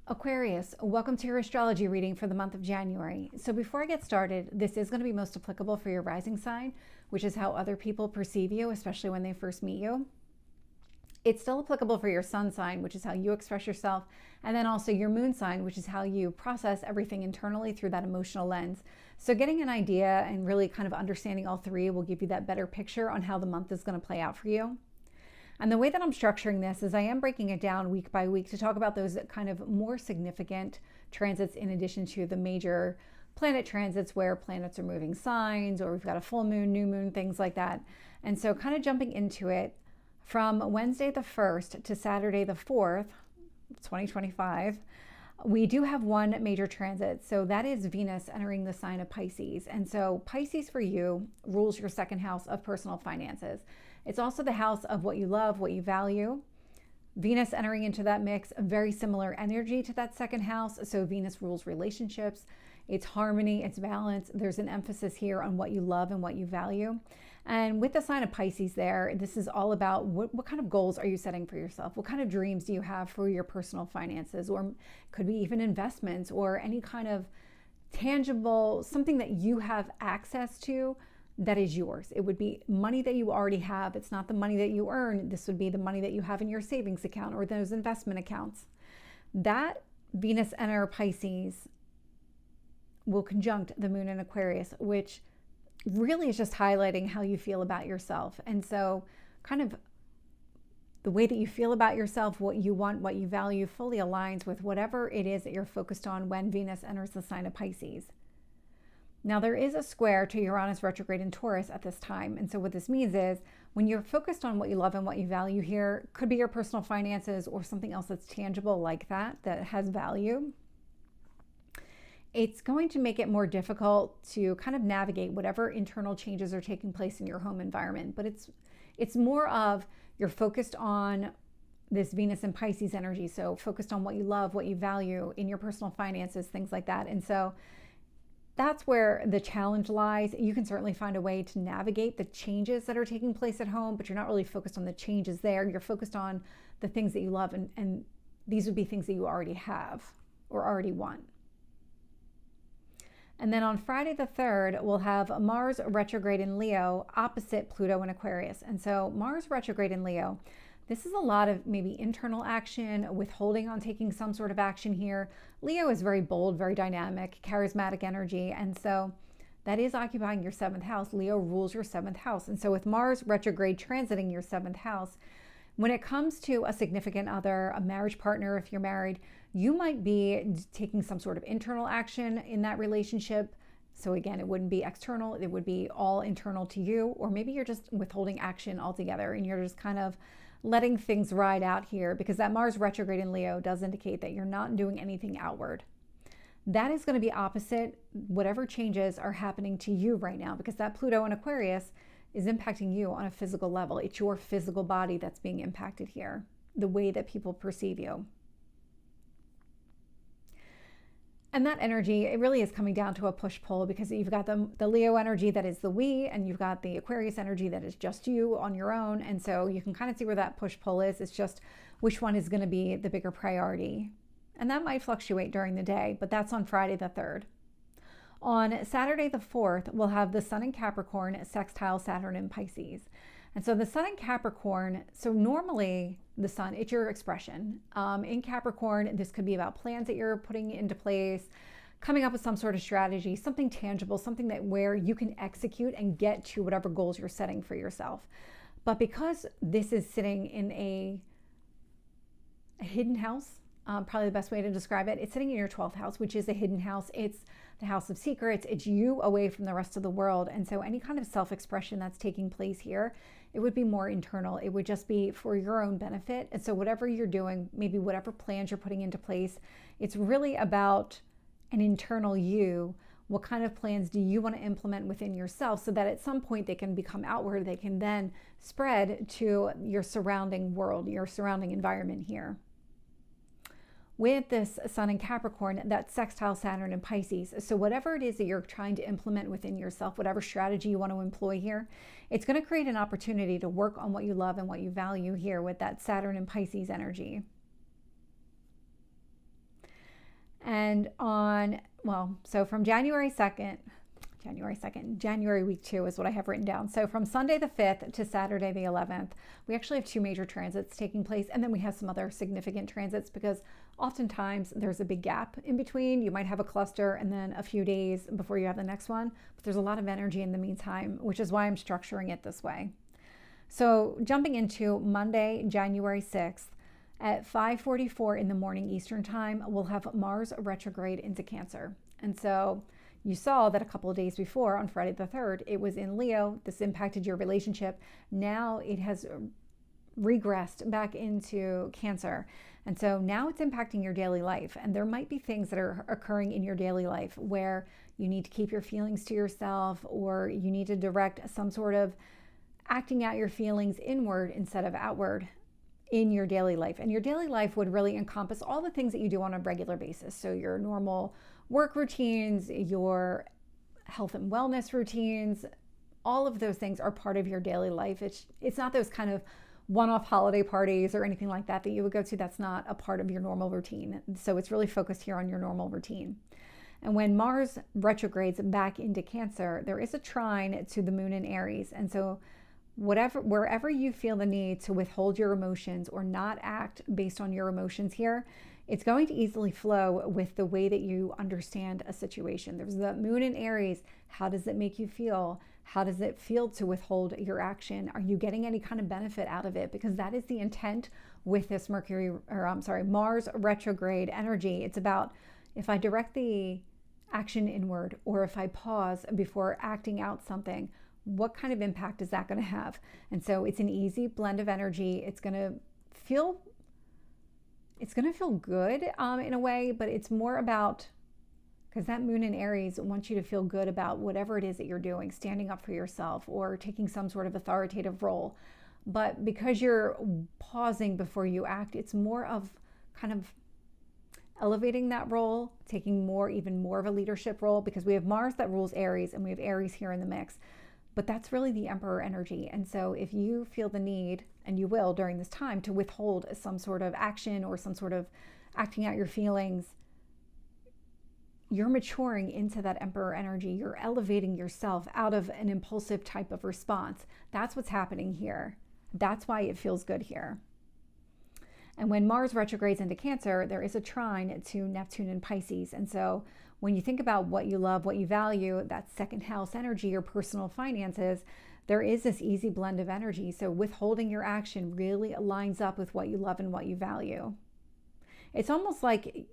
Aquarius, welcome to your astrology reading for the month of January. So before I get started, this is going to be most applicable for your rising sign, which is how other people perceive you, especially when they first meet you. It's still applicable for your sun sign, which is how you express yourself, and then also your moon sign, which is how you process everything internally through that emotional lens. So getting an idea and really kind of understanding all three will give you that better picture on how the month is going to play out for you. And the way that I'm structuring this is I am breaking it down week by week to talk about those kind of more significant transits in addition to the major planet transits where planets are moving signs, or we've got a full moon, new moon, things like that. And so kind of jumping into it from Wednesday the 1st to Saturday the 4th, 2025, we do have one major transit. So that is Venus entering the sign of Pisces. And so Pisces for you rules your second house of personal finances. It's also the house of what you love, what you value. Venus entering into that mix, a very similar energy to that second house. So Venus rules relationships, it's harmony, it's balance. There's an emphasis here on what you love and what you value. And with the sign of Pisces there, this is all about what kind of goals are you setting for yourself? What kind of dreams do you have for your personal finances? Or could be even investments or any kind of tangible, something that you have access to that is yours. It would be money that you already have. It's not the money that you earn. This would be the money that you have in your savings account or those investment accounts. That Venus enter Pisces will conjunct the moon in Aquarius, which really is just highlighting how you feel about yourself. And so kind of the way that you feel about yourself, what you want, what you value fully aligns with whatever it is that you're focused on when Venus enters the sign of Pisces. Now, there is a square to Uranus retrograde in Taurus at this time. And so what this means is when you're focused on what you love and what you value here, could be your personal finances or something else that's tangible like that, that has value. It's going to make it more difficult to kind of navigate whatever internal changes are taking place in your home environment. But it's more of you're focused on this Venus and Pisces energy. So focused on what you love, what you value in your personal finances, things like that. And so that's where the challenge lies. You can certainly find a way to navigate the changes that are taking place at home, but you're not really focused on the changes there. You're focused on the things that you love, and these would be things that you already have or already want. And then on Friday the 3rd, we'll have Mars retrograde in Leo opposite Pluto in Aquarius. And so Mars retrograde in Leo, this is a lot of maybe internal action, withholding on taking some sort of action here. Leo is very bold, very dynamic, charismatic energy. And so that is occupying your 7th house. Leo rules your 7th house. And so with Mars retrograde transiting your 7th house, when it comes to a significant other, a marriage partner, if you're married, you might be taking some sort of internal action in that relationship. So again, it wouldn't be external, it would be all internal to you, or maybe you're just withholding action altogether and you're just kind of letting things ride out here, because that Mars retrograde in Leo does indicate that you're not doing anything outward. That is going to be opposite whatever changes are happening to you right now, because that Pluto in Aquarius is impacting you on a physical level. It's your physical body that's being impacted here, the way that people perceive you. And that energy, it really is coming down to a push-pull, because you've got the Leo energy that is the we, and you've got the Aquarius energy that is just you on your own. And so you can kind of see where that push-pull is. It's just which one is going to be the bigger priority. And that might fluctuate during the day, but that's on Friday the 3rd. On Saturday the 4th, we'll have the Sun in Capricorn sextile Saturn in Pisces. And so the Sun in Capricorn, so normally the Sun, it's your expression. In Capricorn, this could be about plans that you're putting into place, coming up with some sort of strategy, something tangible, something that where you can execute and get to whatever goals you're setting for yourself. But because this is sitting in a hidden house, probably the best way to describe it, it's sitting in your 12th house, which is a hidden house. It's the house of secrets. It's you away from the rest of the world. And so any kind of self-expression that's taking place here, it would be more internal. It would just be for your own benefit. And so whatever you're doing, maybe whatever plans you're putting into place, it's really about an internal you. What kind of plans do you want to implement within yourself so that at some point they can become outward, they can then spread to your surrounding world, your surrounding environment here. With this Sun in Capricorn, that sextile Saturn in Pisces. So whatever it is that you're trying to implement within yourself, whatever strategy you want to employ here, it's going to create an opportunity to work on what you love and what you value here with that Saturn in Pisces energy. And so from January week 2 is what I have written down. So from Sunday the 5th to Saturday the 11th, we actually have 2 major transits taking place. And then we have some other significant transits because oftentimes there's a big gap in between. You might have a cluster and then a few days before you have the next one. But there's a lot of energy in the meantime, which is why I'm structuring it this way. So jumping into Monday, January 6th, at 5:44 in the morning Eastern time, we'll have Mars retrograde into Cancer. And so you saw that a couple of days before, on Friday the 3rd, it was in Leo. This impacted your relationship. Now it has regressed back into Cancer. And so now it's impacting your daily life. And there might be things that are occurring in your daily life where you need to keep your feelings to yourself, or you need to direct some sort of acting out your feelings inward instead of outward in your daily life. And your daily life would really encompass all the things that you do on a regular basis. So your normal work routines, your health and wellness routines, all of those things are part of your daily life. It's not those kind of one-off holiday parties or anything like that you would go to. That's not a part of your normal routine. So it's really focused here on your normal routine. And when Mars retrogrades back into Cancer, there is a trine to the moon in Aries. And so wherever you feel the need to withhold your emotions or not act based on your emotions here, it's going to easily flow with the way that you understand a situation. There's the moon in Aries. How does it make you feel? How does it feel to withhold your action? Are you getting any kind of benefit out of it? Because that is the intent with this Mars retrograde energy. It's about, if I direct the action inward, or if I pause before acting out something, what kind of impact is that going to have? And so it's an easy blend of energy. It's going to feel good in a way, but it's more about, because that moon in Aries wants you to feel good about whatever it is that you're doing, standing up for yourself or taking some sort of authoritative role. But because you're pausing before you act, it's more of kind of elevating that role, taking even more of a leadership role, because we have Mars that rules Aries and we have Aries here in the mix. But that's really the Emperor energy. And so if you feel the need, and you will during this time, to withhold some sort of action or some sort of acting out your feelings, you're maturing into that Emperor energy. You're elevating yourself out of an impulsive type of response. That's what's happening here. That's why it feels good here. And when Mars retrogrades into Cancer, there is a trine to Neptune in Pisces. And so when you think about what you love, what you value, that second house energy, your personal finances, there is this easy blend of energy. So withholding your action really aligns up with what you love and what you value. It's almost like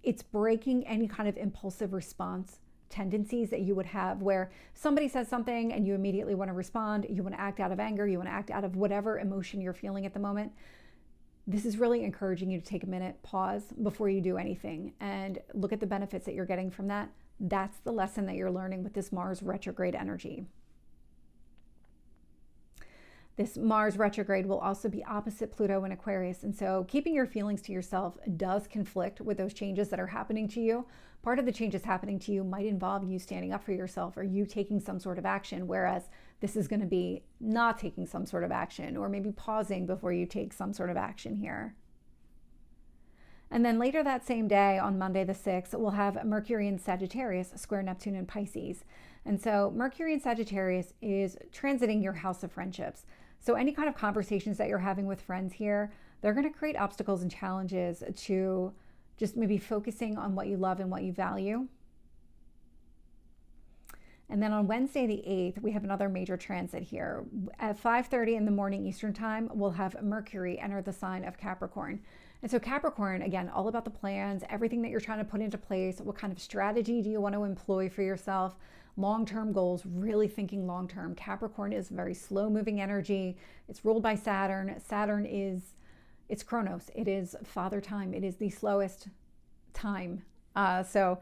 it's breaking any kind of impulsive response tendencies that you would have, where somebody says something and you immediately want to respond, you want to act out of anger, you want to act out of whatever emotion you're feeling at the moment. This is really encouraging you to take a minute, pause before you do anything, and look at the benefits that you're getting from that. That's the lesson that you're learning with this Mars retrograde energy. This Mars retrograde will also be opposite Pluto in Aquarius. And so keeping your feelings to yourself does conflict with those changes that are happening to you. Part of the changes happening to you might involve you standing up for yourself or you taking some sort of action, whereas this is going to be not taking some sort of action, or maybe pausing before you take some sort of action here. And then later that same day, on Monday the 6th, we'll have Mercury in Sagittarius square Neptune in Pisces. And so Mercury in Sagittarius is transiting your house of friendships. So any kind of conversations that you're having with friends here, they're going to create obstacles and challenges to just maybe focusing on what you love and what you value. And then on Wednesday the 8th, we have another major transit here. At 5:30 in the morning Eastern time, we'll have Mercury enter the sign of Capricorn. And so Capricorn, again, all about the plans, everything that you're trying to put into place. What kind of strategy do you want to employ for yourself? Long-term goals, really thinking long-term. Capricorn is very slow-moving energy. It's ruled by Saturn. Saturn it's Chronos. It is father time. It is the slowest time. So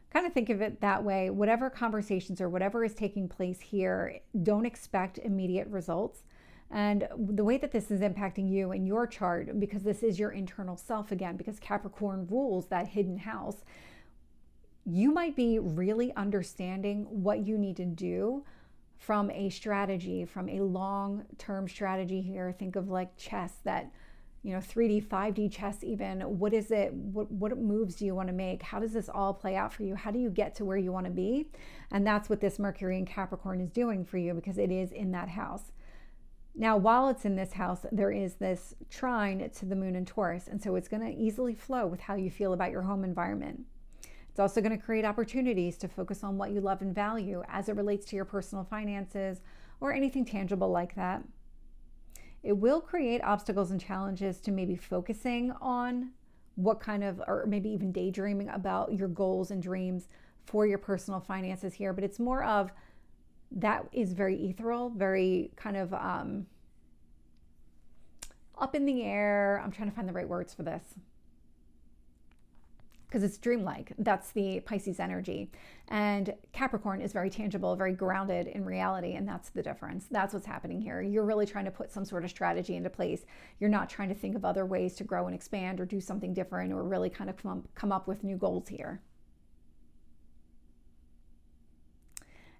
kind of think of it that way. Whatever conversations or whatever is taking place here, don't expect immediate results. And the way that this is impacting you in your chart, because this is your internal self again, because Capricorn rules that hidden house, you might be really understanding what you need to do from a strategy, from a long-term strategy here. Think of like chess, that 3D, 5D chess even. What is it? What moves do you want to make? How does this all play out for you? How do you get to where you want to be? And that's what this Mercury in Capricorn is doing for you, because it is in that house. Now, while it's in this house, there is this trine to the moon in Taurus. And so it's going to easily flow with how you feel about your home environment. It's also going to create opportunities to focus on what you love and value as it relates to your personal finances or anything tangible like that. It will create obstacles and challenges to maybe focusing on what kind of, or maybe even daydreaming about your goals and dreams for your personal finances here. But it's more of, that is very ethereal, very kind of up in the air. I'm trying to find the right words for this, because it's dreamlike. That's the Pisces energy. And Capricorn is very tangible, very grounded in reality. And that's the difference. That's what's happening here. You're really trying to put some sort of strategy into place. You're not trying to think of other ways to grow and expand or do something different, or really kind of come up with new goals here.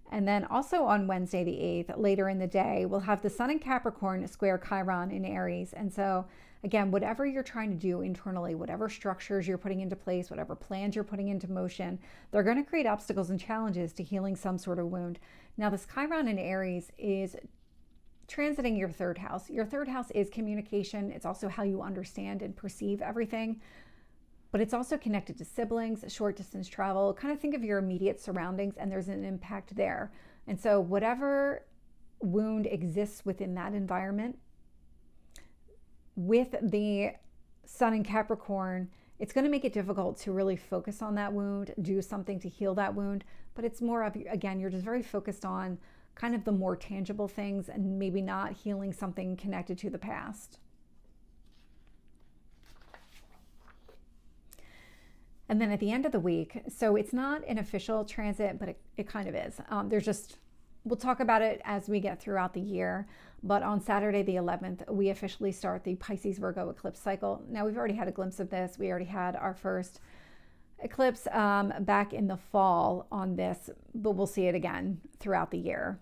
And then also on Wednesday the 8th, later in the day, we'll have the Sun in Capricorn square Chiron in Aries. And so again, whatever you're trying to do internally, whatever structures you're putting into place, whatever plans you're putting into motion, they're going to create obstacles and challenges to healing some sort of wound. Now, this Chiron in Aries is transiting your third house. Your third house is communication. It's also how you understand and perceive everything. But it's also connected to siblings, short distance travel. Kind of think of your immediate surroundings, and there's an impact there. And so whatever wound exists within that environment, with the Sun in Capricorn, it's going to make it difficult to really focus on that wound, do something to heal that wound. But it's more of, again, you're just very focused on kind of the more tangible things and maybe not healing something connected to the past. And then at the end of the week, so it's not an official transit, but it kind of is. We'll talk about it as we get throughout the year. But on Saturday, the 11th, we officially start the Pisces Virgo eclipse cycle. Now, we've already had a glimpse of this. We already had our first eclipse back in the fall on this, but we'll see it again throughout the year.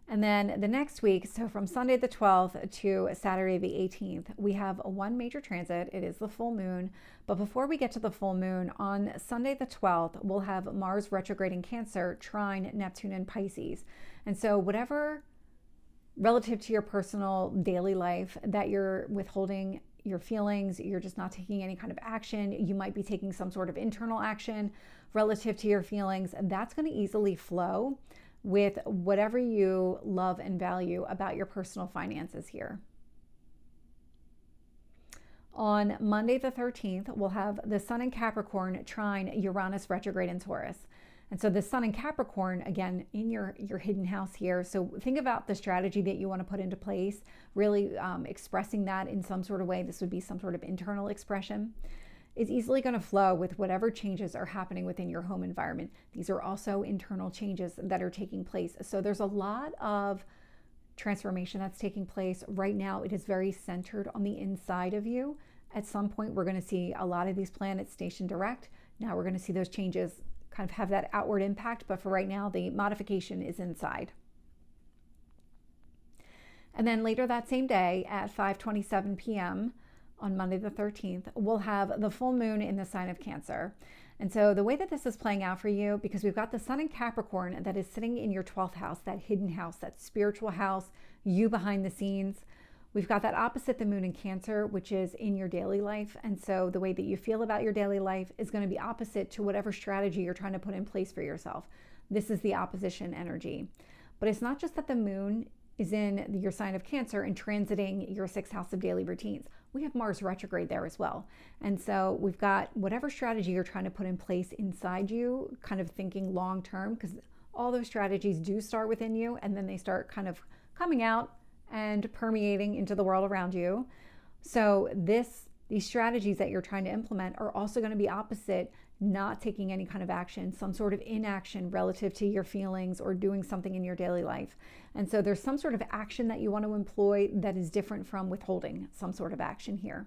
And then the next week, so from Sunday the 12th to Saturday the 18th, we have one major transit. It is the full moon. But before we get to the full moon, on Sunday the 12th, we'll have Mars retrograde in Cancer, trine Neptune in Pisces. And so whatever relative to your personal daily life that you're withholding your feelings, you're just not taking any kind of action, you might be taking some sort of internal action relative to your feelings, and that's going to easily flow with whatever you love and value about your personal finances here. On Monday the 13th, we'll have the Sun in Capricorn trine Uranus retrograde in Taurus. And so the Sun in Capricorn, again, in your hidden house here. So think about the strategy that you want to put into place, really expressing that in some sort of way. This would be some sort of internal expression. Is easily going to flow with whatever changes are happening within your home environment. These are also internal changes that are taking place. So there's a lot of transformation that's taking place right now. It is very centered on the inside of you. At some point, we're going to see a lot of these planets station direct. Now we're going to see those changes kind of have that outward impact. But for right now, the modification is inside. And then later that same day at 5:27 p.m., on Monday the 13th, we'll have the full moon in the sign of Cancer. And so the way that this is playing out for you, because we've got the Sun in Capricorn that is sitting in your 12th house, that hidden house, that spiritual house, you behind the scenes. We've got that opposite the moon in Cancer, which is in your daily life. And so the way that you feel about your daily life is going to be opposite to whatever strategy you're trying to put in place for yourself. This is the opposition energy. But it's not just that the moon is in your sign of Cancer and transiting your 6th house of daily routines. We have Mars retrograde there as well. And so we've got whatever strategy you're trying to put in place inside you, kind of thinking long term, because all those strategies do start within you and then they start kind of coming out and permeating into the world around you. So these strategies that you're trying to implement are also going to be opposite, not taking any kind of action, some sort of inaction relative to your feelings or doing something in your daily life. And so there's some sort of action that you want to employ that is different from withholding some sort of action here.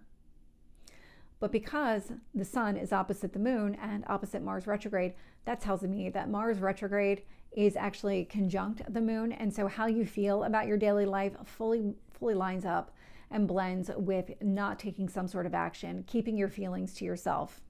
But because the Sun is opposite the moon and opposite Mars retrograde, that tells me that Mars retrograde is actually conjunct the moon. And so how you feel about your daily life fully lines up. and blends with not taking some sort of action, keeping your feelings to yourself.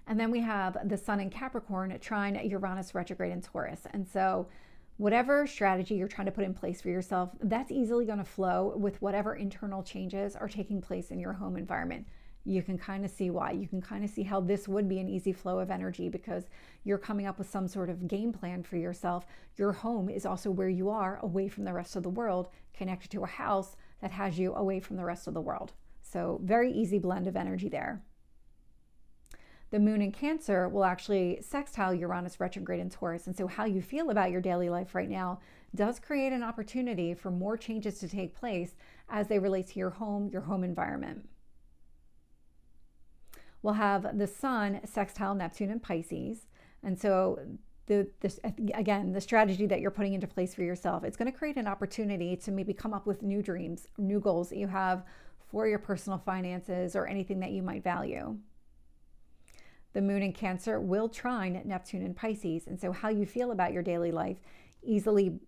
And then we have the Sun in Capricorn trine Uranus retrograde in Taurus. And so whatever strategy you're trying to put in place for yourself, that's easily going to flow with whatever internal changes are taking place in your home environment. You can kind of see why. You can kind of see how this would be an easy flow of energy because you're coming up with some sort of game plan for yourself. Your home is also where you are, away from the rest of the world, connected to a house that has you away from the rest of the world. So very easy blend of energy there. The moon in Cancer will actually sextile Uranus retrograde in Taurus. And so how you feel about your daily life right now does create an opportunity for more changes to take place as they relate to your home environment. We'll have the Sun sextile Neptune in Pisces. And so again, the strategy that you're putting into place for yourself, it's going to create an opportunity to maybe come up with new dreams, new goals that you have for your personal finances or anything that you might value. The moon in Cancer will trine Neptune in Pisces. And so how you feel about your daily life easily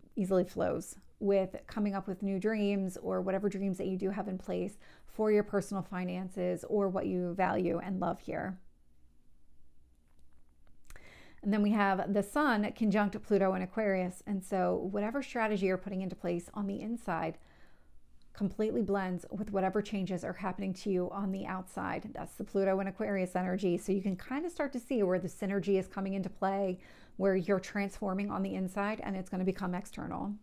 flows with coming up with new dreams or whatever dreams that you do have in place for your personal finances or what you value and love here. And then we have the Sun conjunct Pluto in Aquarius. And so whatever strategy you're putting into place on the inside completely blends with whatever changes are happening to you on the outside. That's the Pluto and Aquarius energy. So you can kind of start to see where the synergy is coming into play, where you're transforming on the inside and it's going to become external.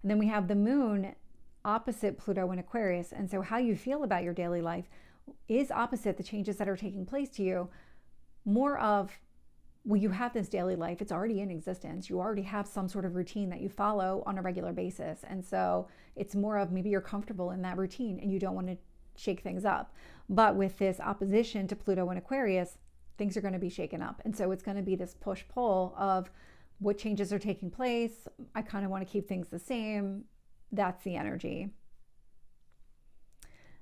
And then we have the moon opposite Pluto in Aquarius. And so how you feel about your daily life is opposite the changes that are taking place to you. More of, well, you have this daily life, it's already in existence. You already have some sort of routine that you follow on a regular basis. And so it's more of maybe you're comfortable in that routine and you don't want to shake things up. But with this opposition to Pluto and Aquarius, things are going to be shaken up. And so it's going to be this push-pull of what changes are taking place. I kind of want to keep things the same. That's the energy.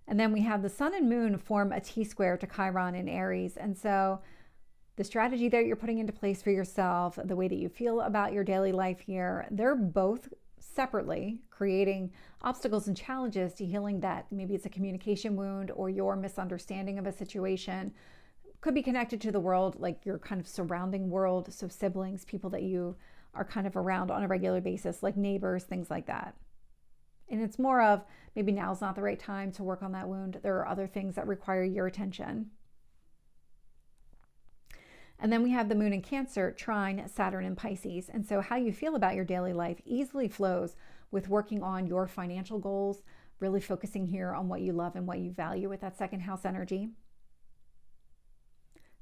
And then we have the Sun and Moon form a T-square to Chiron in Aries. And so the strategy that you're putting into place for yourself, the way that you feel about your daily life here, they're both separately creating obstacles and challenges to healing that. Maybe it's a communication wound or your misunderstanding of a situation. Could be connected to the world, like your kind of surrounding world. So siblings, people that you are kind of around on a regular basis, like neighbors, things like that. And it's more of maybe now's not the right time to work on that wound. There are other things that require your attention. And then we have the moon in Cancer trine Saturn in Pisces. And so how you feel about your daily life easily flows with working on your financial goals, really focusing here on what you love and what you value with that second house energy.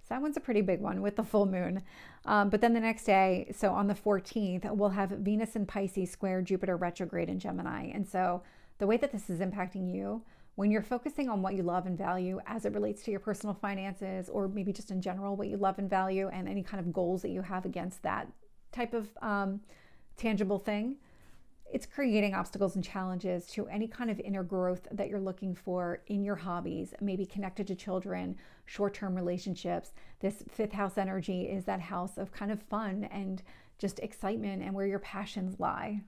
So that one's a pretty big one with the full moon. But then the next day, so on the 14th, we'll have Venus in Pisces square Jupiter retrograde in Gemini. And so the way that this is impacting you, when you're focusing on what you love and value as it relates to your personal finances, or maybe just in general, what you love and value and any kind of goals that you have against that type of tangible thing, it's creating obstacles and challenges to any kind of inner growth that you're looking for in your hobbies, maybe connected to children, short-term relationships. This fifth house energy is that house of kind of fun and just excitement and where your passions lie.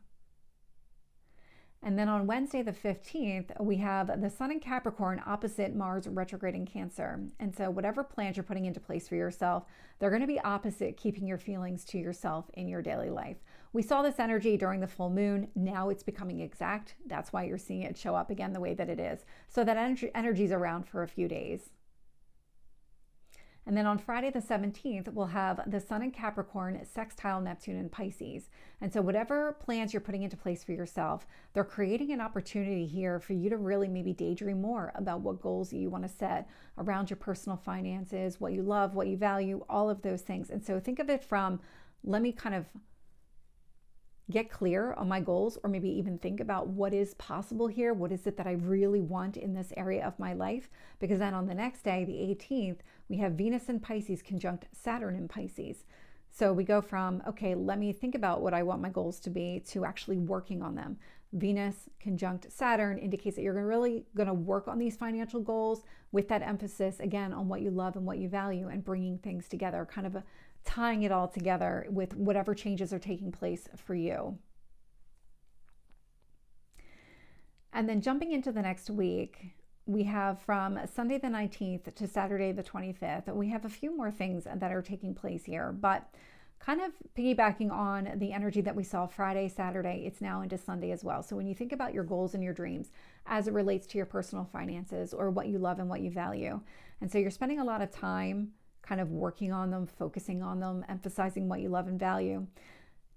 And then on Wednesday, the 15th, we have the Sun in Capricorn opposite Mars retrograde in Cancer. And so whatever plans you're putting into place for yourself, they're going to be opposite keeping your feelings to yourself in your daily life. We saw this energy during the full moon. Now it's becoming exact. That's why you're seeing it show up again the way that it is. So that energy is around for a few days. And then on Friday the 17th, we'll have the Sun in Capricorn sextile Neptune in Pisces. And so whatever plans you're putting into place for yourself, they're creating an opportunity here for you to really maybe daydream more about what goals you want to set around your personal finances, what you love, what you value, all of those things. And so think of it from, let me kind of get clear on my goals, or maybe even think about what is possible here. What is it that I really want in this area of my life? Because then on the next day, the 18th, we have Venus in Pisces conjunct Saturn in Pisces. So we go from, okay, let me think about what I want my goals to be, to actually working on them. Venus conjunct Saturn indicates that you're really going to work on these financial goals with that emphasis, again, on what you love and what you value and bringing things together, kind of tying it all together with whatever changes are taking place for you. And then jumping into the next week, we have from Sunday the 19th to Saturday the 25th, we have a few more things that are taking place here, but kind of piggybacking on the energy that we saw Friday, Saturday, it's now into Sunday as well. So when you think about your goals and your dreams as it relates to your personal finances or what you love and what you value, and so you're spending a lot of time kind of working on them, focusing on them, emphasizing what you love and value.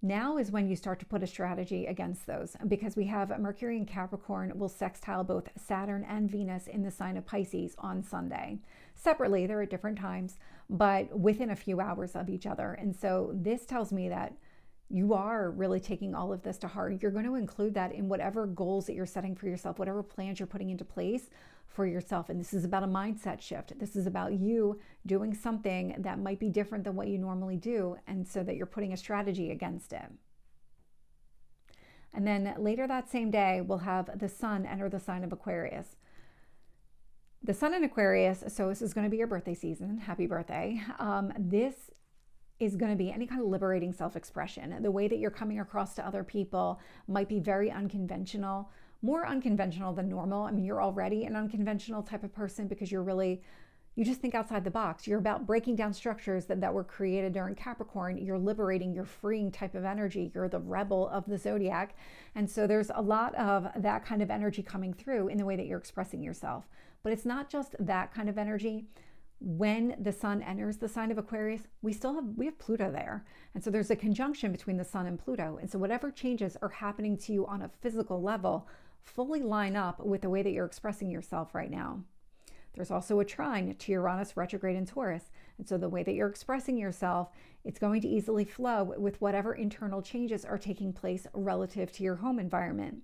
Now is when you start to put a strategy against those, because we have Mercury and Capricorn will sextile both Saturn and Venus in the sign of Pisces on Sunday. Separately, they're at different times, but within a few hours of each other. And so this tells me that you are really taking all of this to heart. You're going to include that in whatever goals that you're setting for yourself, whatever plans you're putting into place for yourself. And this is about a mindset shift. This is about you doing something that might be different than what you normally do, and so that you're putting a strategy against it. And then later that same day, we'll have the sun enter the sign of Aquarius. The sun in Aquarius, so this is going to be your birthday season. Happy birthday. This is going to be any kind of liberating self-expression. The way that you're coming across to other people might be very unconventional, more unconventional than normal. I mean, you're already an unconventional type of person because you just think outside the box. You're about breaking down structures that were created during Capricorn. You're liberating, you're freeing type of energy. You're the rebel of the Zodiac. And so there's a lot of that kind of energy coming through in the way that you're expressing yourself. But it's not just that kind of energy. When the sun enters the sign of Aquarius, we have Pluto there. And so there's a conjunction between the sun and Pluto. And so whatever changes are happening to you on a physical level fully line up with the way that you're expressing yourself right now. There's also a trine to Uranus retrograde in Taurus. And so the way that you're expressing yourself, it's going to easily flow with whatever internal changes are taking place relative to your home environment.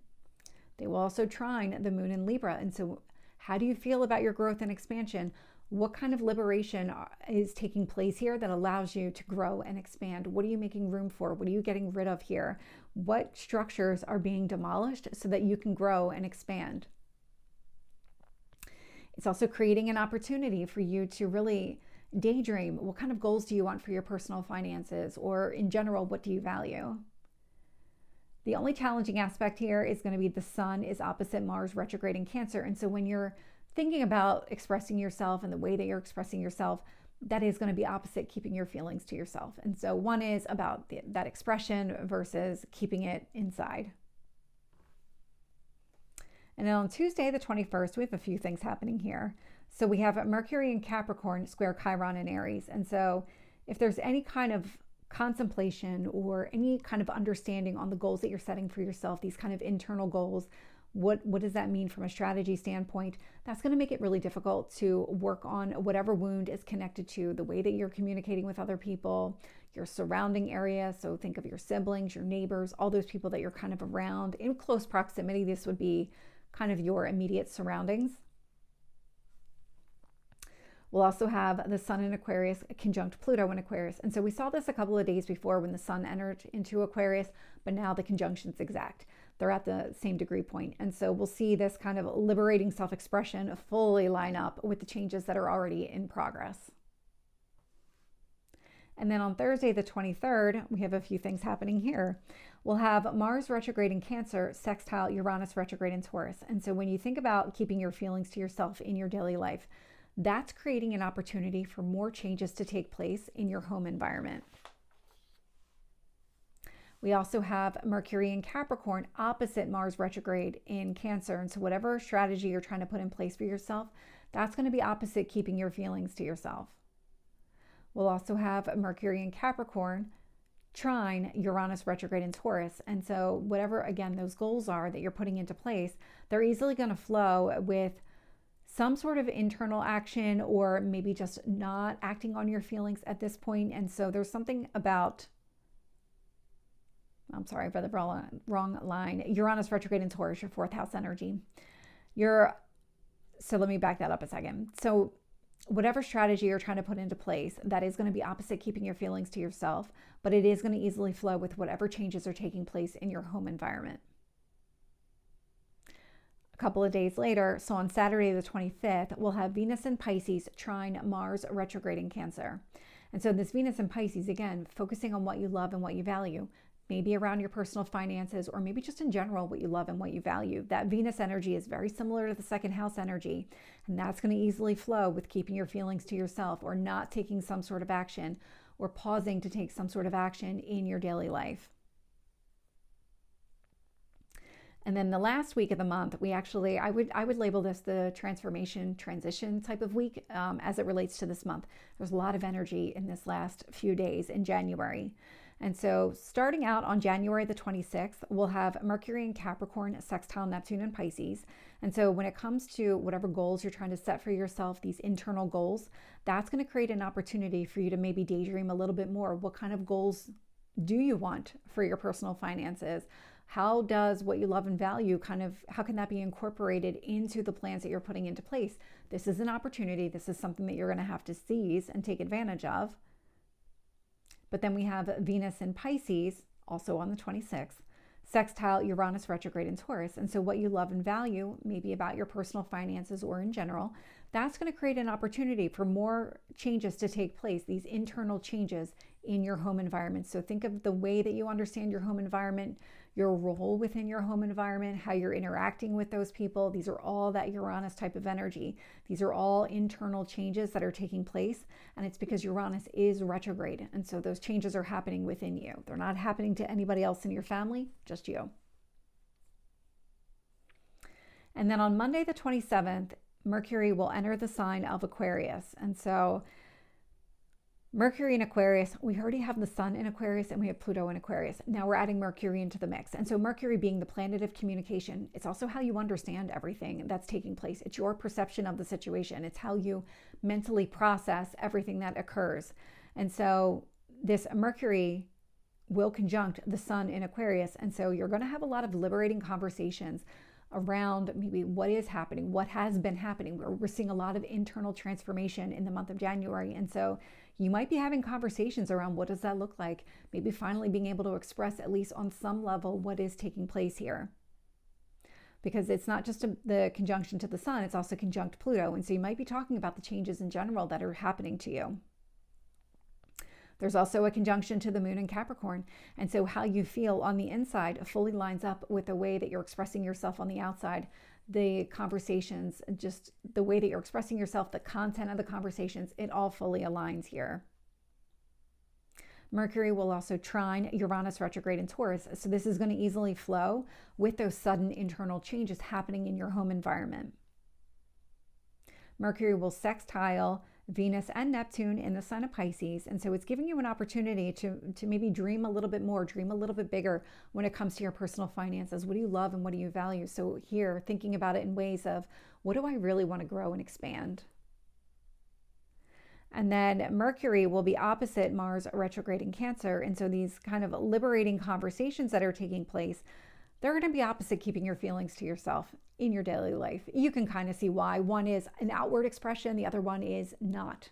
They will also trine the moon in Libra. And so how do you feel about your growth and expansion? What kind of liberation is taking place here that allows you to grow and expand? What are you making room for? What are you getting rid of here? What structures are being demolished so that you can grow and expand? It's also creating an opportunity for you to really daydream. What kind of goals do you want for your personal finances? Or in general, what do you value? The only challenging aspect here is going to be the sun is opposite Mars retrograde in Cancer. And so when you're thinking about expressing yourself and the way that you're expressing yourself, that is going to be opposite keeping your feelings to yourself. And so one is about that expression versus keeping it inside. And then on Tuesday, the 21st, we have a few things happening here. So we have Mercury in Capricorn square Chiron in Aries. And so if there's any kind of contemplation or any kind of understanding on the goals that you're setting for yourself, these kind of internal goals, what does that mean from a strategy standpoint? That's going to make it really difficult to work on whatever wound is connected to the way that you're communicating with other people, your surrounding area. So think of your siblings, your neighbors, all those people that you're kind of around in close proximity. This would be kind of your immediate surroundings. We'll also have the sun in Aquarius conjunct Pluto in Aquarius. And so we saw this a couple of days before when the sun entered into Aquarius, but now the conjunction's exact. They're at the same degree point. And so we'll see this kind of liberating self-expression fully line up with the changes that are already in progress. And then on Thursday, the 23rd, we have a few things happening here. We'll have Mars retrograde in Cancer, sextile Uranus retrograde in Taurus. And so when you think about keeping your feelings to yourself in your daily life, that's creating an opportunity for more changes to take place in your home environment. We also have Mercury in Capricorn opposite Mars retrograde in Cancer. And so whatever strategy you're trying to put in place for yourself, that's going to be opposite keeping your feelings to yourself. We'll also have Mercury in Capricorn trine Uranus retrograde in Taurus. And so whatever, again, those goals are that you're putting into place, they're easily going to flow with some sort of internal action or maybe just not acting on your feelings at this point. And so there's something about, I'm sorry for the wrong line, Uranus retrograde in Taurus, your fourth house energy. So let me back that up a second. So whatever strategy you're trying to put into place, that is going to be opposite keeping your feelings to yourself, but it is going to easily flow with whatever changes are taking place in your home environment. A couple of days later, so on Saturday the 25th, we'll have Venus in Pisces trine Mars retrograde in Cancer. And so this Venus in Pisces, again, focusing on what you love and what you value, maybe around your personal finances, or maybe just in general, what you love and what you value. That Venus energy is very similar to the second house energy, and that's going to easily flow with keeping your feelings to yourself or not taking some sort of action or pausing to take some sort of action in your daily life. And then the last week of the month, I would label this the transformation transition type of week as it relates to this month. There's a lot of energy in this last few days in January. And so starting out on January the 26th, we'll have Mercury in Capricorn, sextile Neptune in Pisces. And so when it comes to whatever goals you're trying to set for yourself, these internal goals, that's going to create an opportunity for you to maybe daydream a little bit more. What kind of goals do you want for your personal finances? How does what you love and value how can that be incorporated into the plans that you're putting into place? This is an opportunity. This is something that you're going to have to seize and take advantage of. But then we have Venus in Pisces, also on the 26th, sextile Uranus retrograde in Taurus. And so what you love and value, maybe about your personal finances or in general, that's going to create an opportunity for more changes to take place, these internal changes in your home environment. So think of the way that you understand your home environment, your role within your home environment, how you're interacting with those people. These are all that Uranus type of energy. These are all internal changes that are taking place, and it's because Uranus is retrograde. And so those changes are happening within you. They're not happening to anybody else in your family, just you. And then on Monday the 27th, Mercury will enter the sign of Aquarius. And so Mercury in Aquarius, we already have the sun in Aquarius and we have Pluto in Aquarius. Now we're adding Mercury into the mix. And so Mercury being the planet of communication, it's also how you understand everything that's taking place. It's your perception of the situation. It's how you mentally process everything that occurs. And so this Mercury will conjunct the sun in Aquarius. And so you're going to have a lot of liberating conversations around maybe what is happening, what has been happening. We're seeing a lot of internal transformation in the month of January. And so you might be having conversations around what does that look like, maybe finally being able to express at least on some level what is taking place here. Because it's not just the conjunction to the sun, it's also conjunct Pluto. And so you might be talking about the changes in general that are happening to you. There's also a conjunction to the moon in Capricorn. And so how you feel on the inside fully lines up with the way that you're expressing yourself on the outside. The conversations, just the way that you're expressing yourself, the content of the conversations, it all fully aligns here. Mercury will also trine Uranus retrograde in Taurus. So this is going to easily flow with those sudden internal changes happening in your home environment. Mercury will sextile Venus and Neptune in the sign of Pisces. And so it's giving you an opportunity to maybe dream a little bit more, dream a little bit bigger when it comes to your personal finances. What do you love and what do you value? So here, thinking about it in ways of, what do I really want to grow and expand? And then Mercury will be opposite Mars retrograde in Cancer. And so these kind of liberating conversations that are taking place, they're going to be opposite keeping your feelings to yourself in your daily life. You can kind of see why. One is an outward expression. The other one is not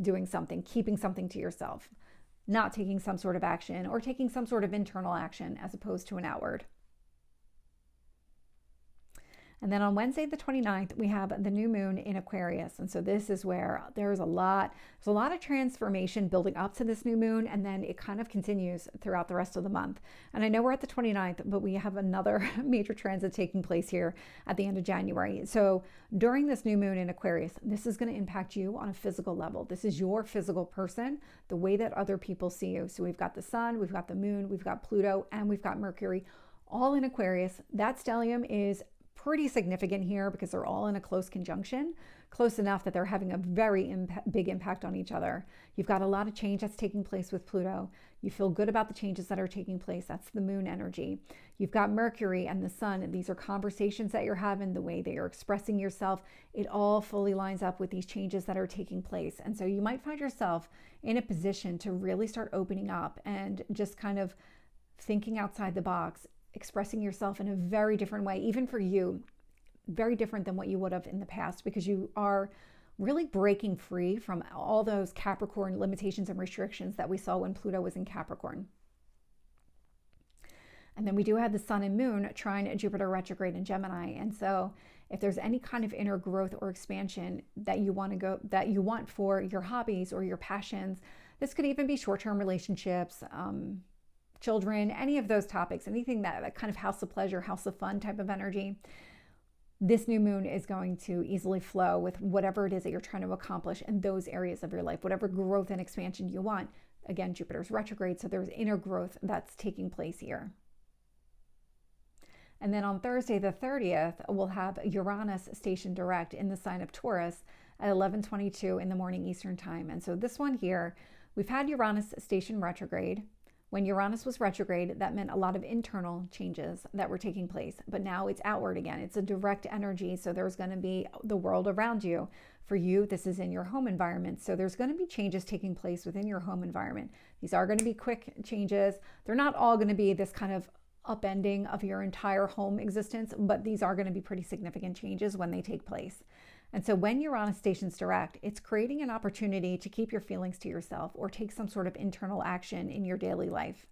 doing something, keeping something to yourself, not taking some sort of action or taking some sort of internal action as opposed to an outward. And then on Wednesday, the 29th, we have the new moon in Aquarius. And so this is where there's a lot of transformation building up to this new moon. And then it kind of continues throughout the rest of the month. And I know we're at the 29th, but we have another major transit taking place here at the end of January. So during this new moon in Aquarius, this is going to impact you on a physical level. This is your physical person, the way that other people see you. So we've got the sun, we've got the moon, we've got Pluto, and we've got Mercury all in Aquarius. That stellium is pretty significant here because they're all in a close conjunction, close enough that they're having a very big impact on each other. You've got a lot of change that's taking place with Pluto. You feel good about the changes that are taking place. That's the moon energy. You've got Mercury and the sun. And these are conversations that you're having, the way that you're expressing yourself. It all fully lines up with these changes that are taking place. And so you might find yourself in a position to really start opening up and just kind of thinking outside the box, expressing yourself in a very different way, even for you, very different than what you would have in the past, because you are really breaking free from all those Capricorn limitations and restrictions that we saw when Pluto was in Capricorn. And then we do have the sun and moon trine Jupiter retrograde in Gemini. And so if there's any kind of inner growth or expansion that you want for your hobbies or your passions, this could even be short-term relationships, children, any of those topics, anything that kind of house of pleasure, house of fun type of energy, this new moon is going to easily flow with whatever it is that you're trying to accomplish in those areas of your life, whatever growth and expansion you want. Again, Jupiter's retrograde, so there's inner growth that's taking place here. And then on Thursday, the 30th, we'll have Uranus stationed direct in the sign of Taurus at 11:22 in the morning Eastern time. And so this one here, we've had Uranus station retrograde. When Uranus was retrograde, that meant a lot of internal changes that were taking place. But now it's outward again. It's a direct energy. So there's going to be the world around you. For you, this is in your home environment. So there's going to be changes taking place within your home environment. These are going to be quick changes. They're not all going to be this kind of upending of your entire home existence, but these are going to be pretty significant changes when they take place. And so when Uranus stations direct, it's creating an opportunity to keep your feelings to yourself or take some sort of internal action in your daily life.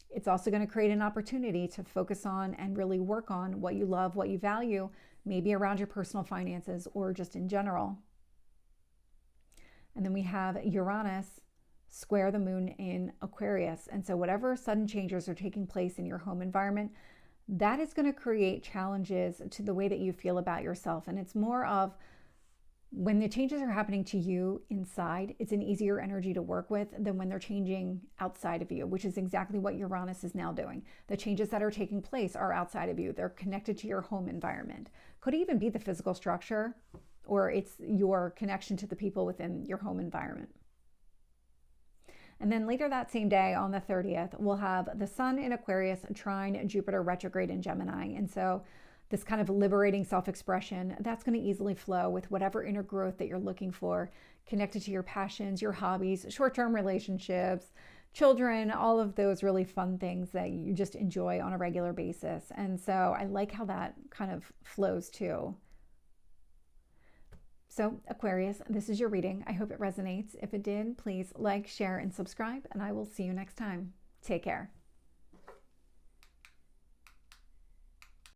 It's also going to create an opportunity to focus on and really work on what you love, what you value, maybe around your personal finances or just in general. And then we have Uranus square the moon in Aquarius. And so whatever sudden changes are taking place in your home environment, that is going to create challenges to the way that you feel about yourself. And it's more of when the changes are happening to you inside, it's an easier energy to work with than when they're changing outside of you, which is exactly what Uranus is now doing. The changes that are taking place are outside of you. They're connected to your home environment. Could even be the physical structure, or it's your connection to the people within your home environment. And then later that same day on the 30th, we'll have the Sun in Aquarius trine Jupiter retrograde in Gemini. And so this kind of liberating self-expression, that's going to easily flow with whatever inner growth that you're looking for, connected to your passions, your hobbies, short-term relationships, children, all of those really fun things that you just enjoy on a regular basis. And so I like how that kind of flows too. So Aquarius, this is your reading. I hope it resonates. If it did, please like, share, and subscribe, and I will see you next time. Take care.